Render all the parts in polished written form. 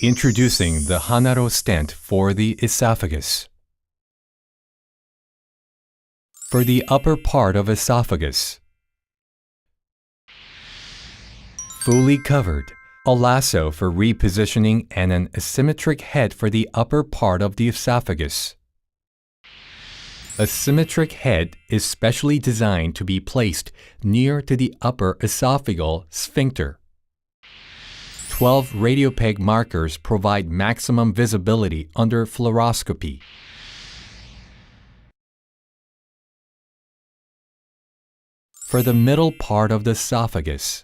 Introducing the HANAROSTENT for the esophagus. For the upper part of esophagus. Fully covered, a lasso for repositioning and an asymmetric head for the upper part of the esophagus. A symmetric head is specially designed to be placed near to the upper esophageal sphincter. 12 radiopeg markers provide maximum visibility under fluoroscopy. For the middle part of the esophagus.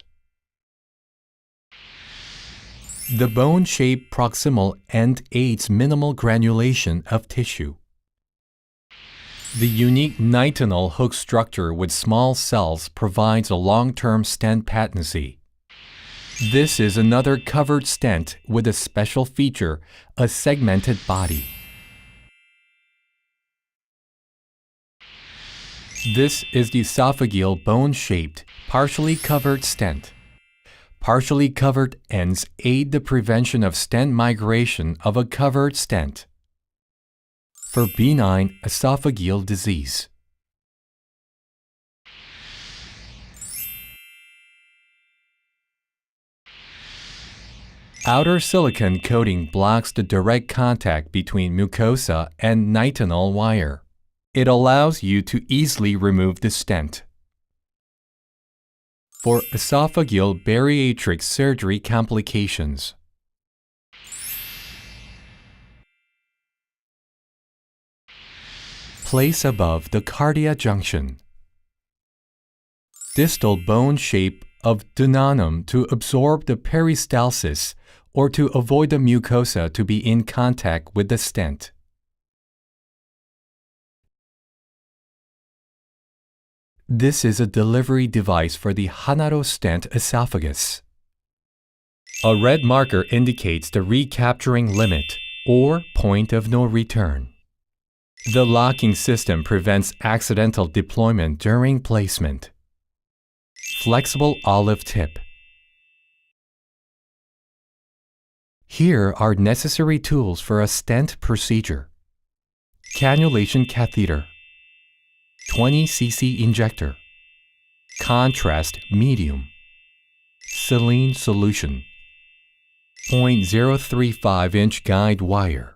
The bone-shaped proximal end aids minimal granulation of tissue. The unique nitinol hook structure with small cells provides a long-term stent patency. This is another covered stent with a special feature, a segmented body. This is the esophageal bone-shaped, partially covered stent. Partially covered ends aid the prevention of stent migration of a covered stent. For benign esophageal disease. Outer silicone coating blocks the direct contact between mucosa and nitinol wire. It allows you to easily remove the stent. For esophageal bariatric surgery complications. Place above the cardia junction. Distal bone shape of duodenum to absorb the peristalsis or to avoid the mucosa to be in contact with the stent. This is a delivery device for the HANAROSTENT esophagus. A red marker indicates the recapturing limit or point of no return. The locking system prevents accidental deployment during placement. Flexible olive tip. Here are necessary tools for a stent procedure. Cannulation catheter. 20 cc injector. Contrast medium. Saline solution. 0.035-inch guide wire.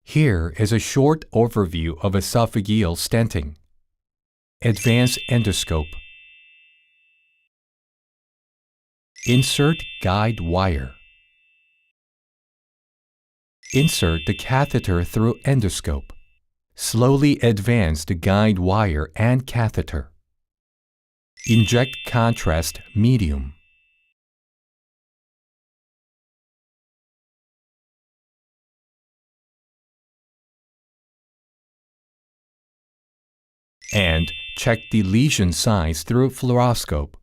Here is a short overview of esophageal stenting. Advanced endoscope. Insert guide wire. Insert the catheter through endoscope. Slowly advance the guide wire and catheter. Inject contrast medium. And check the lesion size through fluoroscope.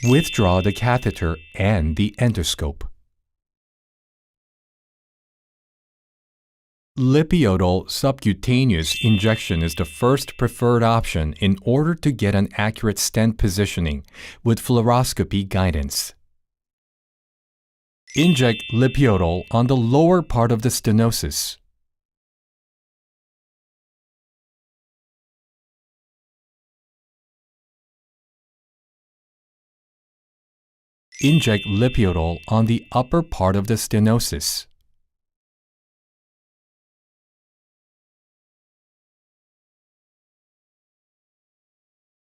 Withdraw the catheter and the endoscope. Lipiodol subcutaneous injection is the first preferred option in order to get an accurate stent positioning with fluoroscopy guidance. Inject lipiodol on the lower part of the stenosis. Inject lipiodol on the upper part of the stenosis.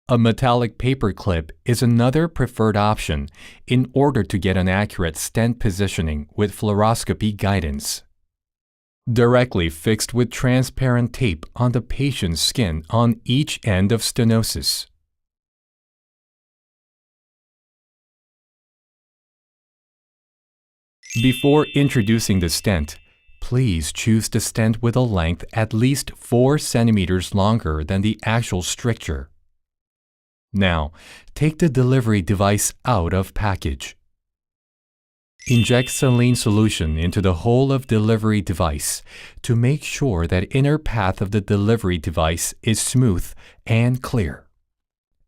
A metallic paper clip is another preferred option in order to get an accurate stent positioning with fluoroscopy guidance. Directly fixed with transparent tape on the patient's skin on each end of stenosis. Before introducing the stent, please choose the stent with a length at least 4 centimeters longer than the actual stricture. Now, take the delivery device out of package. Inject saline solution into the hole of delivery device to make sure that inner path of the delivery device is smooth and clear.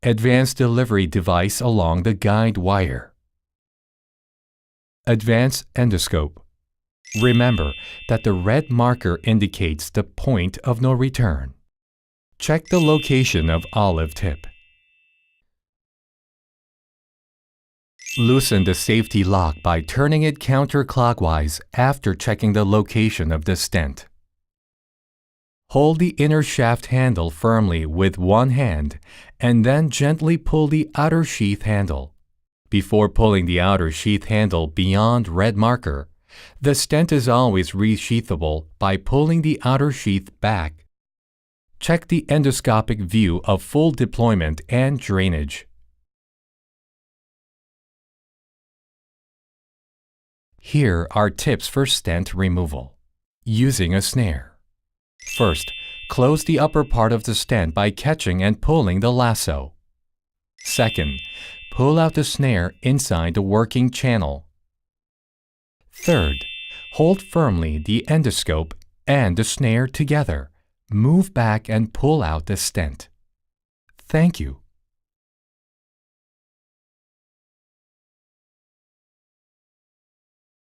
Advance delivery device along the guide wire. Advance endoscope. Remember that the red marker indicates the point of no return. Check the location of olive tip. Loosen the safety lock by turning it counterclockwise after checking the location of the stent. Hold the inner shaft handle firmly with one hand and then gently pull the outer sheath handle. Before pulling the outer sheath handle beyond red marker, the stent is always resheathable by pulling the outer sheath back. Check the endoscopic view of full deployment and drainage. Here are tips for stent removal. Using a snare. First, close the upper part of the stent by catching and pulling the lasso. Second, pull out the snare inside the working channel. Third, hold firmly the endoscope and the snare together. Move back and pull out the stent. Thank you.